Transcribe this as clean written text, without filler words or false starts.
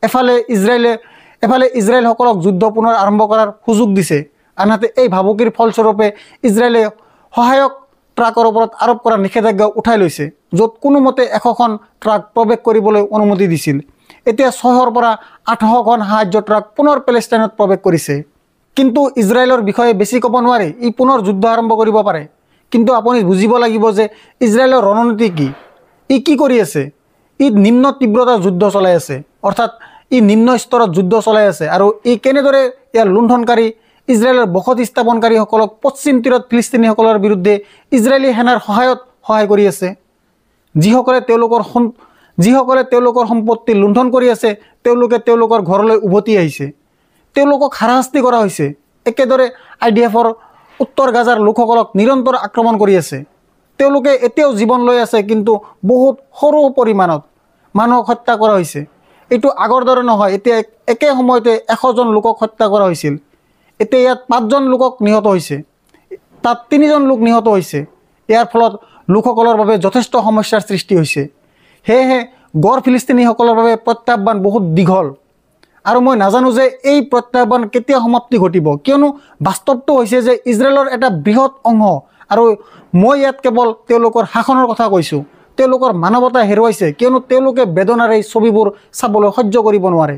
এফালে ইজৰাইলসকলক যুদ্ধ পুনৰ আৰম্ভ কৰাৰ সুযোগ দিছে, আনহাতে এই ভাবুকিৰ ফলস্বৰূপে ইজৰাইলে সহায়ক ট্ৰাকৰ ওপৰত আৰোপ কৰা নিষেধাজ্ঞা উঠাই লৈছে, য'ত কোনোমতে 100খন ট্ৰাক প্ৰৱেশ কৰিবলৈ অনুমতি দিছিল। এতিয়া 600ৰ পৰা 800খন সাহায্য ট্ৰাক পুনৰ পেলেষ্টাইনত প্ৰৱেশ কৰিছে। কিন্তু ইজৰাইলৰ বিষয়ে বেছি ক'ব নোৱাৰি, ই পুনৰ যুদ্ধ আৰম্ভ কৰিব পাৰে। কিন্তু আপুনি বুজিব লাগিব যে ইজৰাইলৰ ৰণনীতি কি, ই কি কৰি আছে। ই নিম্ন তীব্ৰতাৰ যুদ্ধ চলাই আছে, অৰ্থাৎ ই নিম্ন স্তৰত যুদ্ধ চলাই আছে, আৰু ই কেনেদৰে ইয়াৰ লুণ্ঠনকাৰী ইজৰাইলৰ বসতি স্থাপনকাৰীসকলক পশ্চিম তীৰত ফিলিস্তিনীসকলৰ বিৰুদ্ধে ইজৰাইলী সেনাৰ সহায় কৰি আছে। যিসকলে তেওঁলোকৰ সম্পত্তি লুণ্ঠন কৰি আছে, তেওঁলোকে তেওঁলোকৰ ঘৰলৈ উভতি আহিছে, তেওঁলোকক হাৰাশাস্তি কৰা হৈছে। একেদৰে IDFৰ উত্তৰ গাজাৰ লোকসকলক নিৰন্তৰ আক্ৰমণ কৰি আছে। তেওঁলোকে এতিয়াও জীৱন লৈ আছে, কিন্তু বহুত সৰু পৰিমাণত মানুহক হত্যা কৰা হৈছে। এইটো আগৰ দৰে নহয়, এতিয়া একে সময়তে 100জন লোকক হত্যা কৰা হৈছিল। এতিয়া ইয়াত 5জন লোকক নিহত হৈছে, তাত 3জন লোক নিহত হৈছে। ইয়াৰ ফলত লোকসকলৰ বাবে যথেষ্ট সমস্যাৰ সৃষ্টি হৈছে। সেয়েহে গড় ফিলিস্তিনীসকলৰ বাবে প্ৰত্যাহ্বান বহুত দীঘল, আৰু মই নাজানো যে এই প্ৰত্যাহ্বান কেতিয়া সমাপ্তি ঘটিব, কিয়নো বাস্তৱটো হৈছে যে ইজৰাইলৰ এটা বৃহৎ অংশ, আৰু মই ইয়াত কেৱল তেওঁলোকৰ শাসনৰ কথা কৈছোঁ, তেওঁলোকৰ মানৱতা হেৰুৱাইছে, কিয়নো তেওঁলোকে বেদনাৰ এই ছবিবোৰ চাবলৈ সহ্য কৰিব নোৱাৰে।